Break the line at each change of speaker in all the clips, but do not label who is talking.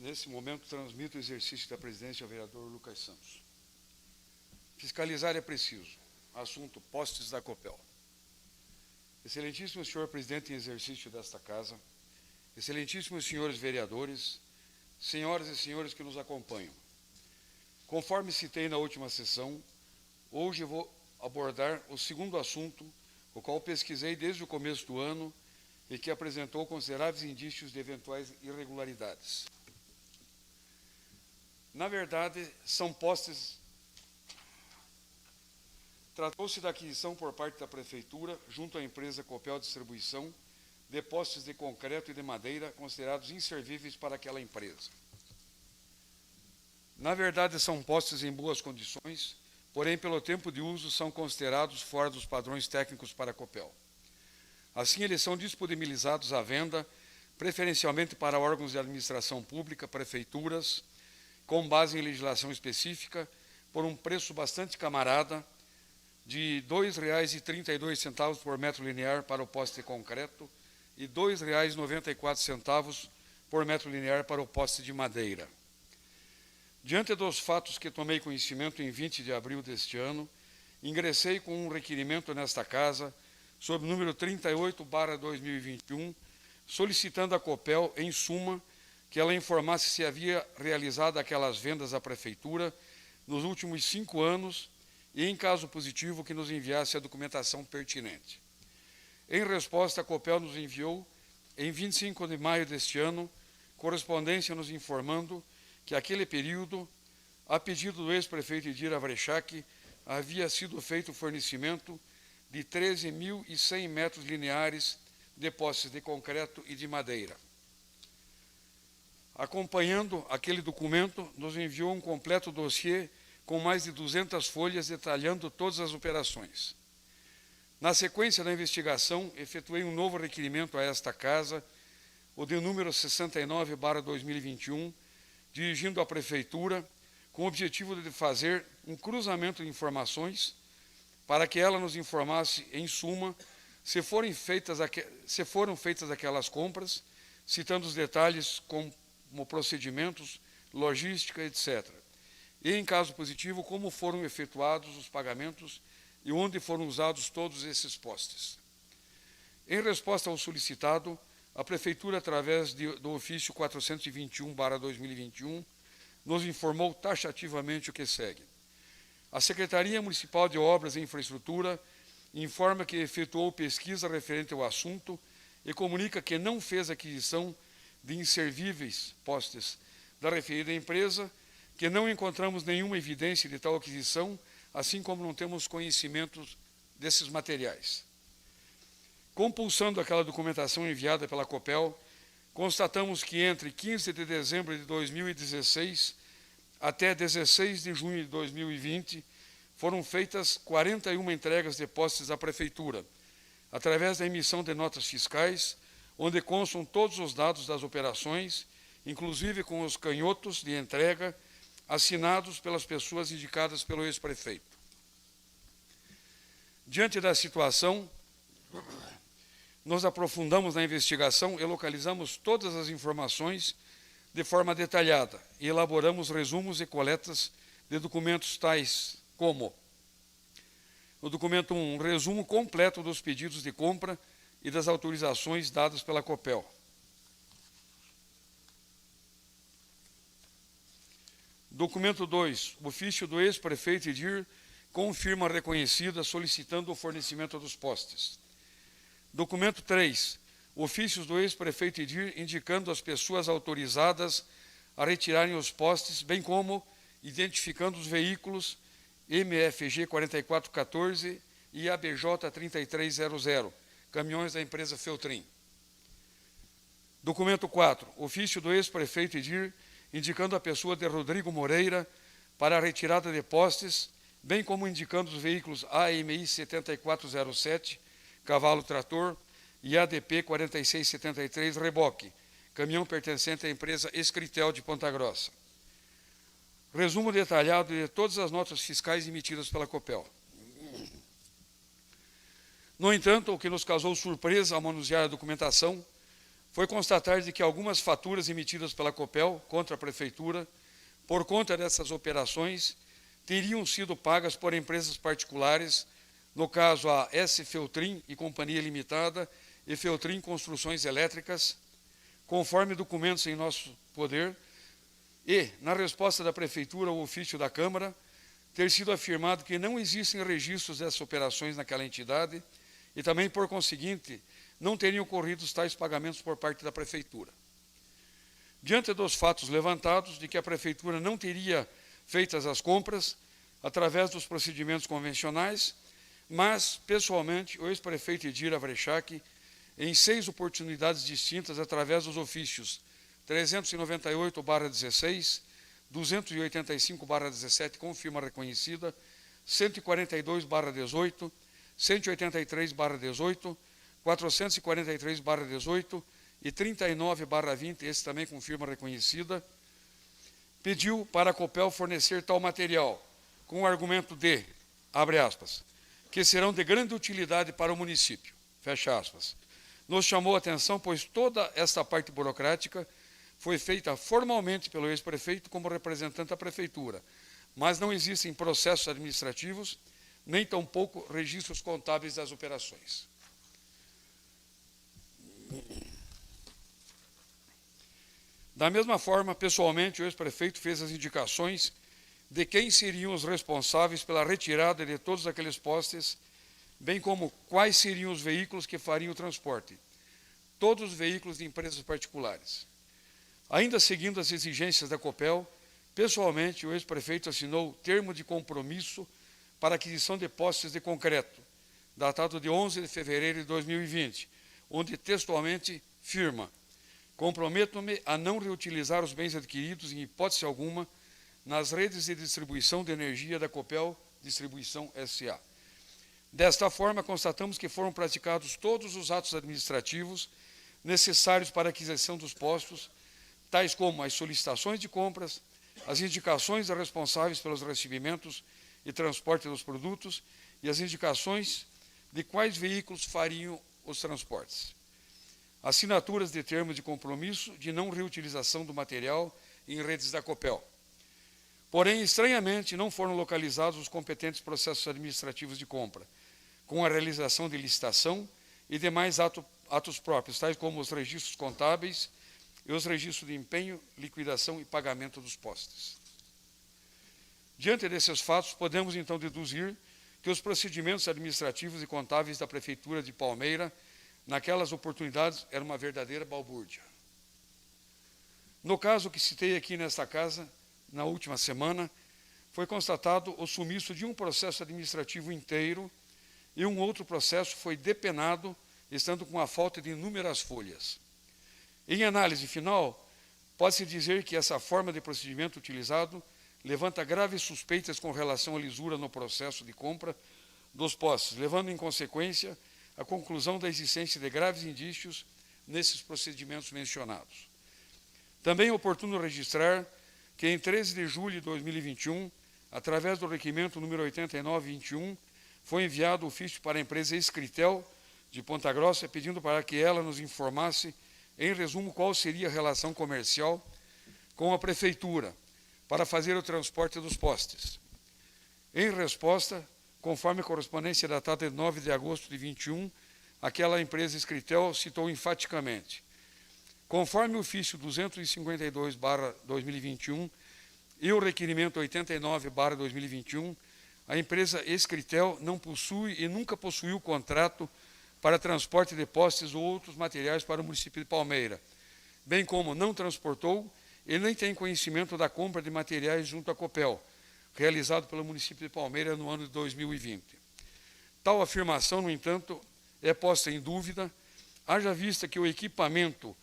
nesse momento, transmito o exercício da presidência ao vereador Lucas Santos. Fiscalizar é preciso. Assunto: postes da Copel. Excelentíssimo senhor presidente em exercício desta casa, excelentíssimos senhores vereadores, senhoras e senhores que nos acompanham. Conforme citei na última sessão, hoje vou abordar o segundo assunto, o qual pesquisei desde o começo do ano e que apresentou consideráveis indícios de eventuais irregularidades. Na verdade, são postes. Tratou-se da aquisição por parte da Prefeitura, junto à empresa Copel Distribuição, de postes de concreto e de madeira considerados inservíveis para aquela empresa. Na verdade, são postes em boas condições, porém, pelo tempo de uso, são considerados fora dos padrões técnicos para a Copel. Assim, eles são disponibilizados à venda, preferencialmente para órgãos de administração pública, prefeituras, com base em legislação específica, por um preço bastante camarada, de R$ 2,32 por metro linear para o poste de concreto e R$ 2,94 por metro linear para o poste de madeira. Diante dos fatos que tomei conhecimento em 20 de abril deste ano, ingressei com um requerimento nesta casa, sob o número 38/2021, solicitando à Copel, em suma, que ela informasse se havia realizado aquelas vendas à Prefeitura nos últimos 5 anos e, em caso positivo, que nos enviasse a documentação pertinente. Em resposta, a Copel nos enviou, em 25 de maio deste ano, correspondência nos informando que aquele período, a pedido do ex-prefeito Edir Avrechac, havia sido feito o fornecimento de 13.100 metros lineares de postes de concreto e de madeira. Acompanhando aquele documento, nos enviou um completo dossiê com mais de 200 folhas detalhando todas as operações. Na sequência da investigação, efetuei um novo requerimento a esta casa, o de número 69/2021, dirigindo à Prefeitura, com o objetivo de fazer um cruzamento de informações para que ela nos informasse, em suma, se foram feitas aquelas compras, citando os detalhes como procedimentos, logística, etc. E, em caso positivo, como foram efetuados os pagamentos e onde foram usados todos esses postes. Em resposta ao solicitado, a Prefeitura, através do ofício 421/2021, nos informou taxativamente o que segue. A Secretaria Municipal de Obras e Infraestrutura informa que efetuou pesquisa referente ao assunto e comunica que não fez aquisição de inservíveis postes da referida empresa, que não encontramos nenhuma evidência de tal aquisição, assim como não temos conhecimento desses materiais. Compulsando aquela documentação enviada pela Copel, constatamos que entre 15 de dezembro de 2016 até 16 de junho de 2020 foram feitas 41 entregas de postes à Prefeitura, através da emissão de notas fiscais, onde constam todos os dados das operações, inclusive com os canhotos de entrega, assinados pelas pessoas indicadas pelo ex-prefeito. Diante da situação, nos aprofundamos na investigação e localizamos todas as informações de forma detalhada e elaboramos resumos e coletas de documentos tais como o documento 1, um resumo completo dos pedidos de compra e das autorizações dadas pela Copel. Documento 2, ofício do ex-prefeito Edir com firma reconhecida solicitando o fornecimento dos postes. Documento 3, ofícios do ex-prefeito Edir indicando as pessoas autorizadas a retirarem os postes, bem como identificando os veículos MFG 4414 e ABJ 3300, caminhões da empresa Feltrin. Documento 4, ofício do ex-prefeito Edir indicando a pessoa de Rodrigo Moreira para a retirada de postes, bem como indicando os veículos AMI 7407, cavalo trator, e ADP 4673, reboque, caminhão pertencente à empresa Escritel de Ponta Grossa. Resumo detalhado de todas as notas fiscais emitidas pela Copel. No entanto, o que nos causou surpresa ao manusear a documentação foi constatar de que algumas faturas emitidas pela Copel contra a Prefeitura, por conta dessas operações, teriam sido pagas por empresas particulares, no caso a S. Feltrin e Companhia Limitada e Feltrin Construções Elétricas, conforme documentos em nosso poder, e, na resposta da Prefeitura ao ofício da Câmara, ter sido afirmado que não existem registros dessas operações naquela entidade e também, por conseguinte, não teriam ocorrido tais pagamentos por parte da Prefeitura. Diante dos fatos levantados de que a Prefeitura não teria feitas as compras através dos procedimentos convencionais, mas, pessoalmente, o ex-prefeito Edir Avrechac, em 6 oportunidades distintas através dos ofícios 398/16, 285/17 com firma reconhecida, 142/18, 183/18, 443/18 e 39/20, esse também com firma reconhecida, pediu para a Copel fornecer tal material, com o argumento de, abre aspas, que serão de grande utilidade para o município, fecha aspas. Nos chamou a atenção, pois toda esta parte burocrática foi feita formalmente pelo ex-prefeito como representante da Prefeitura, mas não existem processos administrativos, nem tampouco registros contábeis das operações. Da mesma forma, pessoalmente, o ex-prefeito fez as indicações de quem seriam os responsáveis pela retirada de todos aqueles postes, bem como quais seriam os veículos que fariam o transporte. Todos os veículos de empresas particulares. Ainda seguindo as exigências da Copel, pessoalmente, o ex-prefeito assinou termo de compromisso para aquisição de postes de concreto, datado de 11 de fevereiro de 2020, onde textualmente firma: comprometo-me a não reutilizar os bens adquiridos, em hipótese alguma, nas redes de distribuição de energia da Copel Distribuição S.A. Desta forma, constatamos que foram praticados todos os atos administrativos necessários para a aquisição dos postos, tais como as solicitações de compras, as indicações dos responsáveis pelos recebimentos e transporte dos produtos e as indicações de quais veículos fariam os transportes. Assinaturas de termos de compromisso de não reutilização do material em redes da Copel. Porém, estranhamente, não foram localizados os competentes processos administrativos de compra, com a realização de licitação e demais atos próprios, tais como os registros contábeis e os registros de empenho, liquidação e pagamento dos postes. Diante desses fatos, podemos então deduzir que os procedimentos administrativos e contábeis da Prefeitura de Palmeira, naquelas oportunidades, eram uma verdadeira balbúrdia. No caso que citei aqui nesta casa, na última semana, foi constatado o sumiço de um processo administrativo inteiro e um outro processo foi depenado, estando com a falta de inúmeras folhas. Em análise final, pode-se dizer que essa forma de procedimento utilizado levanta graves suspeitas com relação à lisura no processo de compra dos postes, levando em consequência a conclusão da existência de graves indícios nesses procedimentos mencionados. Também é oportuno registrar que em 13 de julho de 2021, através do requerimento número 8921, foi enviado ofício para a empresa Escritel de Ponta Grossa, pedindo para que ela nos informasse, em resumo, qual seria a relação comercial com a Prefeitura para fazer o transporte dos postes. Em resposta, conforme a correspondência datada de 9 de agosto de 21, aquela empresa Escritel citou enfaticamente: conforme o ofício 252/2021 e o requerimento 89/2021, a empresa Escritel não possui e nunca possuiu contrato para transporte de postes ou outros materiais para o município de Palmeira, bem como não transportou e nem tem conhecimento da compra de materiais junto à Copel, realizado pelo município de Palmeira no ano de 2020. Tal afirmação, no entanto, é posta em dúvida, haja vista que o equipamento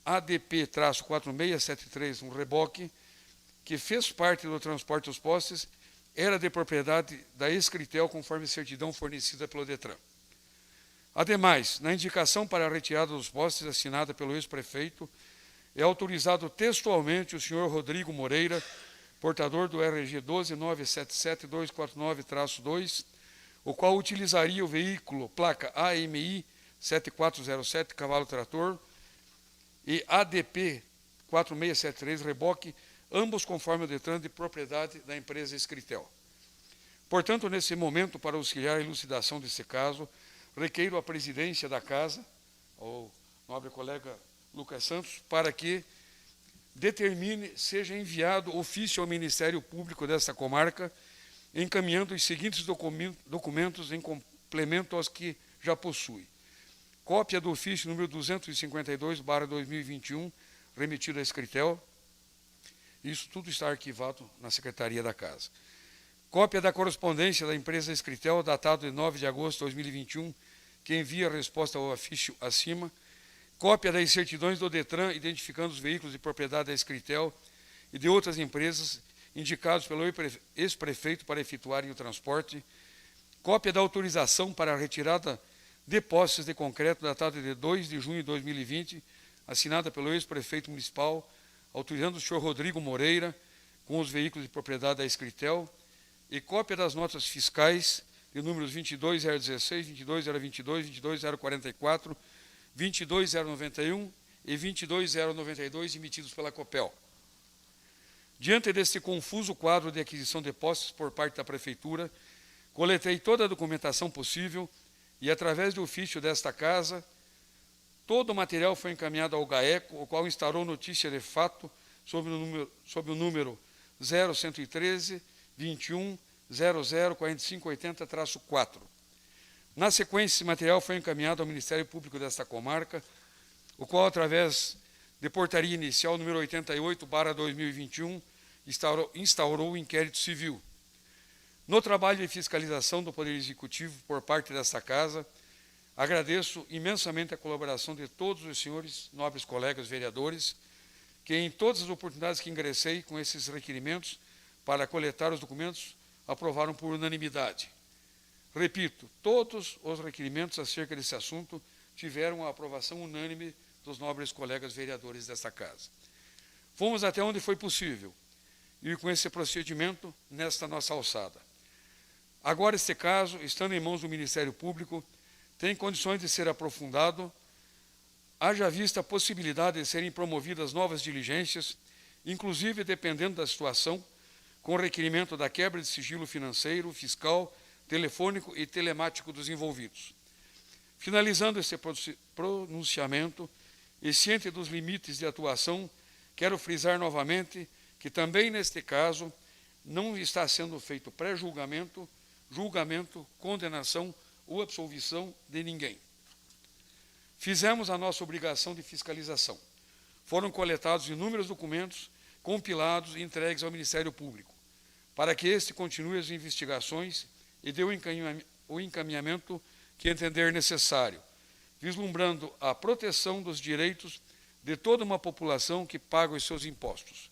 ADP-4673, um reboque, que fez parte do transporte dos postes, era de propriedade da Escritel, conforme certidão fornecida pelo Detran. Ademais, na indicação para a retirada dos postes assinada pelo ex-prefeito, é autorizado textualmente o senhor Rodrigo Moreira, portador do RG 12977-249-2, o qual utilizaria o veículo placa AMI 7407, cavalo trator, e ADP 4673 reboque, ambos conforme o Detran de propriedade da empresa Escritel. Portanto, nesse momento, para auxiliar a elucidação desse caso, requeiro à presidência da Casa, ao nobre colega Lucas Santos, para que determine, seja enviado ofício ao Ministério Público desta comarca, encaminhando os seguintes documentos em complemento aos que já possui. Cópia do ofício número 252/2021, remetido à Escritel. Isso tudo está arquivado na Secretaria da Casa. Cópia da correspondência da empresa Escritel, datado de 9 de agosto de 2021, que envia a resposta ao ofício acima. Cópia das certidões do Detran, identificando os veículos de propriedade da Escritel e de outras empresas indicados pelo ex-prefeito para efetuarem o transporte. Cópia da autorização para a retirada de postes de concreto, datada de 2 de junho de 2020, assinada pelo ex-prefeito municipal, autorizando o senhor Rodrigo Moreira, com os veículos de propriedade da Escritel, e cópia das notas fiscais de números 22016, 22022, 22044, 22091 e 22092, emitidos pela Copel. Diante deste confuso quadro de aquisição de postes por parte da Prefeitura, coletei toda a documentação possível e, através do ofício desta Casa, todo o material foi encaminhado ao GAECO, o qual instaurou notícia de fato sob o número 0113 21 00 45 80-4. Na sequência, esse material foi encaminhado ao Ministério Público desta comarca, o qual, através de portaria inicial número 88/2021, instaurou o inquérito civil. No trabalho de fiscalização do Poder Executivo por parte desta Casa, agradeço imensamente a colaboração de todos os senhores nobres colegas vereadores, que em todas as oportunidades que ingressei com esses requerimentos para coletar os documentos, aprovaram por unanimidade. Repito, todos os requerimentos acerca desse assunto tiveram a aprovação unânime dos nobres colegas vereadores desta Casa. Fomos até onde foi possível, e com esse procedimento nesta nossa alçada. Agora, este caso, estando em mãos do Ministério Público, tem condições de ser aprofundado, haja vista a possibilidade de serem promovidas novas diligências, inclusive, dependendo da situação, com requerimento da quebra de sigilo financeiro, fiscal, telefônico e telemático dos envolvidos. Finalizando esse pronunciamento, e ciente dos limites de atuação, quero frisar novamente que também neste caso não está sendo feito pré-julgamento, julgamento, condenação ou absolvição de ninguém. Fizemos a nossa obrigação de fiscalização. Foram coletados inúmeros documentos, compilados e entregues ao Ministério Público, para que este continue as investigações e dê o encaminhamento que entender necessário, vislumbrando a proteção dos direitos de toda uma população que paga os seus impostos.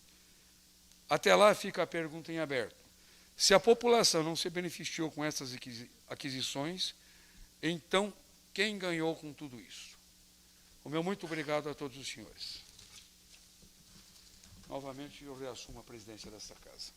Até lá fica a pergunta em aberto. Se a população não se beneficiou com essas aquisições, então quem ganhou com tudo isso? O meu muito obrigado a todos os senhores. Novamente eu reassumo a presidência desta Casa.